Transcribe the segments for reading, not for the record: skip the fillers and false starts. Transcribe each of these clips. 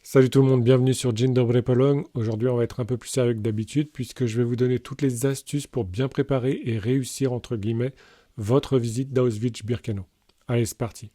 Salut tout le monde, bienvenue sur Dzień dobry Pologne. Aujourd'hui, on va être un peu plus sérieux que d'habitude puisque je vais vous donner toutes les astuces pour bien préparer et réussir, entre guillemets, votre visite d'Auschwitz-Birkenau. Allez, c'est parti.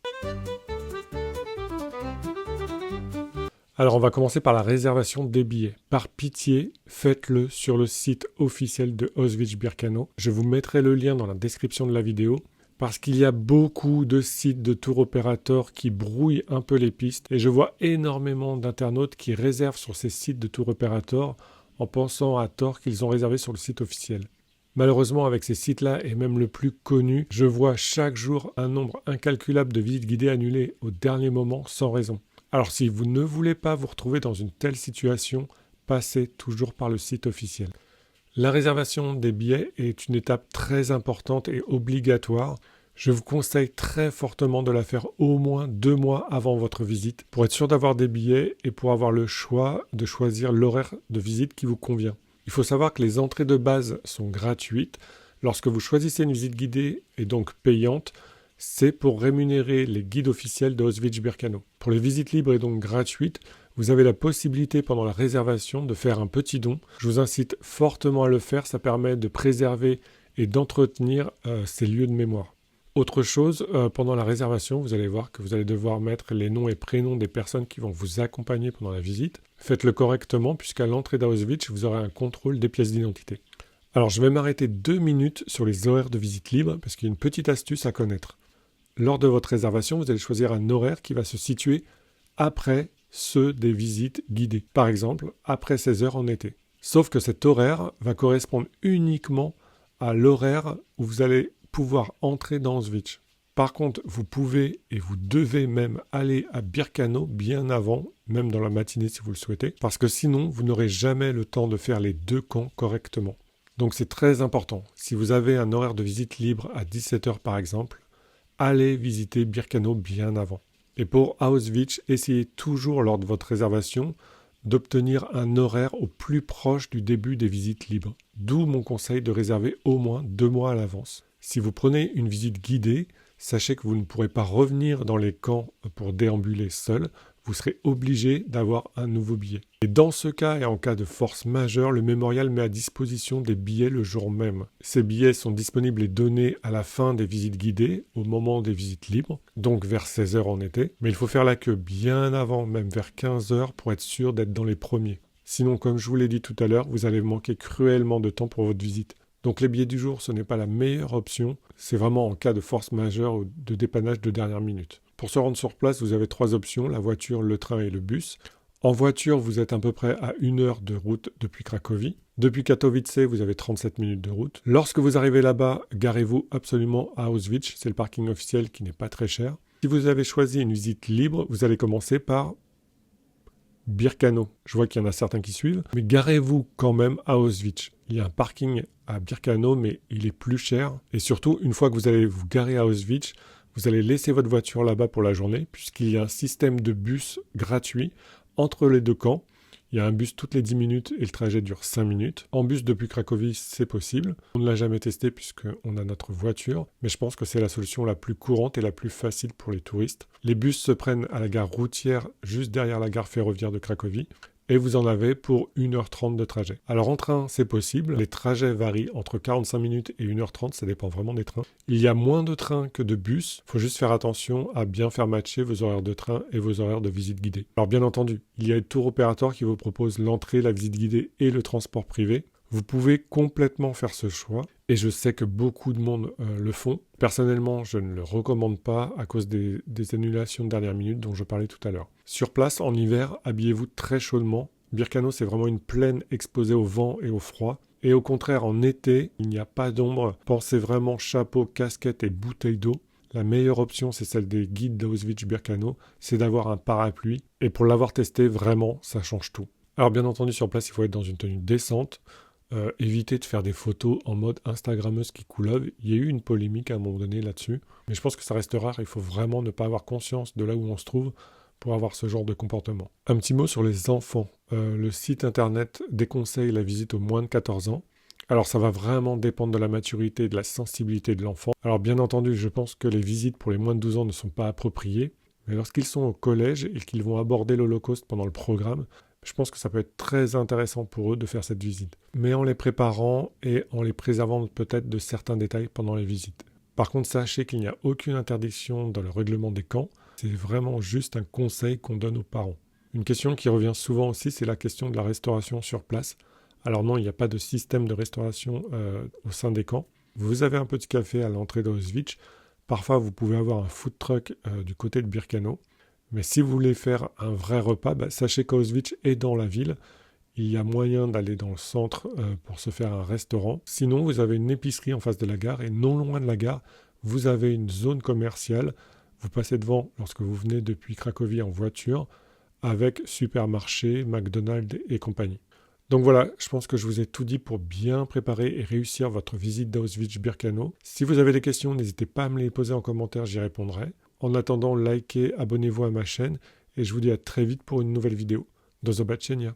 Alors, on va commencer par la réservation des billets. Par pitié, faites-le sur le site officiel de Auschwitz-Birkenau. Je vous mettrai le lien dans la description de la vidéo. Parce qu'il y a beaucoup de sites de tour opérateurs qui brouillent un peu les pistes et je vois énormément d'internautes qui réservent sur ces sites de tour opérateurs en pensant à tort qu'ils ont réservé sur le site officiel. Malheureusement, avec ces sites-là, et même le plus connu, je vois chaque jour un nombre incalculable de visites guidées annulées au dernier moment sans raison. Alors si vous ne voulez pas vous retrouver dans une telle situation, passez toujours par le site officiel. La réservation des billets est une étape très importante et obligatoire. Je vous conseille très fortement de la faire au moins 2 mois avant votre visite pour être sûr d'avoir des billets et pour avoir le choix de choisir l'horaire de visite qui vous convient. Il faut savoir que les entrées de base sont gratuites. Lorsque vous choisissez une visite guidée et donc payante, c'est pour rémunérer les guides officiels de Auschwitz-Birkenau. Pour les visites libres et donc gratuites, vous avez la possibilité pendant la réservation de faire un petit don. Je vous incite fortement à le faire, ça permet de préserver et d'entretenir ces lieux de mémoire. Autre chose, pendant la réservation, vous allez voir que vous allez devoir mettre les noms et prénoms des personnes qui vont vous accompagner pendant la visite. Faites-le correctement puisqu'à l'entrée d'Auschwitz, vous aurez un contrôle des pièces d'identité. Alors je vais m'arrêter 2 minutes sur les horaires de visite libre parce qu'il y a une petite astuce à connaître. Lors de votre réservation, vous allez choisir un horaire qui va se situer après ceux des visites guidées. Par exemple, après 16 heures en été. Sauf que cet horaire va correspondre uniquement à l'horaire où vous allez pouvoir entrer dans Auschwitz. Par contre, vous pouvez et vous devez même aller à Birkenau bien avant, même dans la matinée si vous le souhaitez, parce que sinon, vous n'aurez jamais le temps de faire les 2 camps correctement. Donc c'est très important. Si vous avez un horaire de visite libre à 17 heures par exemple, allez visiter Birkenau bien avant. Et pour Auschwitz, essayez toujours lors de votre réservation d'obtenir un horaire au plus proche du début des visites libres. D'où mon conseil de réserver au moins 2 mois à l'avance. Si vous prenez une visite guidée, sachez que vous ne pourrez pas revenir dans les camps pour déambuler seul. Vous serez obligé d'avoir un nouveau billet. Et dans ce cas et en cas de force majeure, le mémorial met à disposition des billets le jour même. Ces billets sont disponibles et donnés à la fin des visites guidées, au moment des visites libres, donc vers 16 heures en été. Mais il faut faire la queue bien avant, même vers 15 heures, pour être sûr d'être dans les premiers. Sinon, comme je vous l'ai dit tout à l'heure, vous allez manquer cruellement de temps pour votre visite. Donc les billets du jour, ce n'est pas la meilleure option. C'est vraiment en cas de force majeure ou de dépannage de dernière minute. Pour se rendre sur place, vous avez 3 options, la voiture, le train et le bus. En voiture, vous êtes à peu près à 1 heure de route depuis Cracovie. Depuis Katowice, vous avez 37 minutes de route. Lorsque vous arrivez là-bas, garez-vous absolument à Auschwitz. C'est le parking officiel qui n'est pas très cher. Si vous avez choisi une visite libre, vous allez commencer par Birkenau. Je vois qu'il y en a certains qui suivent. Mais garez-vous quand même à Auschwitz. Il y a un parking à Birkenau, mais il est plus cher. Et surtout, une fois que vous allez vous garer à Auschwitz, vous allez laisser votre voiture là-bas pour la journée, puisqu'il y a un système de bus gratuit entre les 2 camps. Il y a un bus toutes les 10 minutes et le trajet dure 5 minutes. En bus depuis Cracovie, c'est possible. On ne l'a jamais testé puisqu'on a notre voiture, mais je pense que c'est la solution la plus courante et la plus facile pour les touristes. Les bus se prennent à la gare routière juste derrière la gare ferroviaire de Cracovie. Et vous en avez pour 1h30 de trajet. Alors en train, c'est possible. Les trajets varient entre 45 minutes et 1h30, ça dépend vraiment des trains. Il y a moins de trains que de bus. Il faut juste faire attention à bien faire matcher vos horaires de train et vos horaires de visite guidée. Alors bien entendu, il y a des tour opérateurs qui vous proposent l'entrée, la visite guidée et le transport privé. Vous pouvez complètement faire ce choix et je sais que beaucoup de monde le font. Personnellement, je ne le recommande pas à cause des annulations de dernière minute dont je parlais tout à l'heure. Sur place, en hiver, habillez-vous très chaudement. Birkenau, c'est vraiment une plaine exposée au vent et au froid. Et au contraire, en été, il n'y a pas d'ombre. Pensez vraiment chapeau, casquette et bouteille d'eau. La meilleure option, c'est celle des guides d'Auschwitz-Birkenau, c'est d'avoir un parapluie. Et pour l'avoir testé, vraiment, ça change tout. Alors bien entendu, sur place, il faut être dans une tenue décente. Évitez de faire des photos en mode Instagrammeuse qui couleuve. Il y a eu une polémique à un moment donné là-dessus, mais je pense que ça reste rare. Il faut vraiment ne pas avoir conscience de là où on se trouve pour avoir ce genre de comportement. Un petit mot sur les enfants. Le site internet déconseille la visite aux moins de 14 ans. Alors ça va vraiment dépendre de la maturité et de la sensibilité de l'enfant. Alors bien entendu, je pense que les visites pour les moins de 12 ans ne sont pas appropriées, Mais lorsqu'ils sont au collège et qu'ils vont aborder l'Holocauste pendant le programme, je pense que ça peut être très intéressant pour eux de faire cette visite. Mais en les préparant et en les préservant peut-être de certains détails pendant les visites. Par contre, sachez qu'il n'y a aucune interdiction dans le règlement des camps. C'est vraiment juste un conseil qu'on donne aux parents. Une question qui revient souvent aussi, c'est la question de la restauration sur place. Alors non, il n'y a pas de système de restauration au sein des camps. Vous avez un petit café à l'entrée d'Auschwitz. Parfois, vous pouvez avoir un food truck du côté de Birkenau. Mais si vous voulez faire un vrai repas, sachez qu'Auschwitz est dans la ville. Il y a moyen d'aller dans le centre pour se faire un restaurant. Sinon, vous avez une épicerie en face de la gare et non loin de la gare, vous avez une zone commerciale. Vous passez devant lorsque vous venez depuis Cracovie en voiture avec supermarché, McDonald's et compagnie. Donc voilà, je pense que je vous ai tout dit pour bien préparer et réussir votre visite d'Auschwitz-Birkenau. Si vous avez des questions, n'hésitez pas à me les poser en commentaire, j'y répondrai. En attendant, likez, abonnez-vous à ma chaîne et je vous dis à très vite pour une nouvelle vidéo. Do zobaczenia.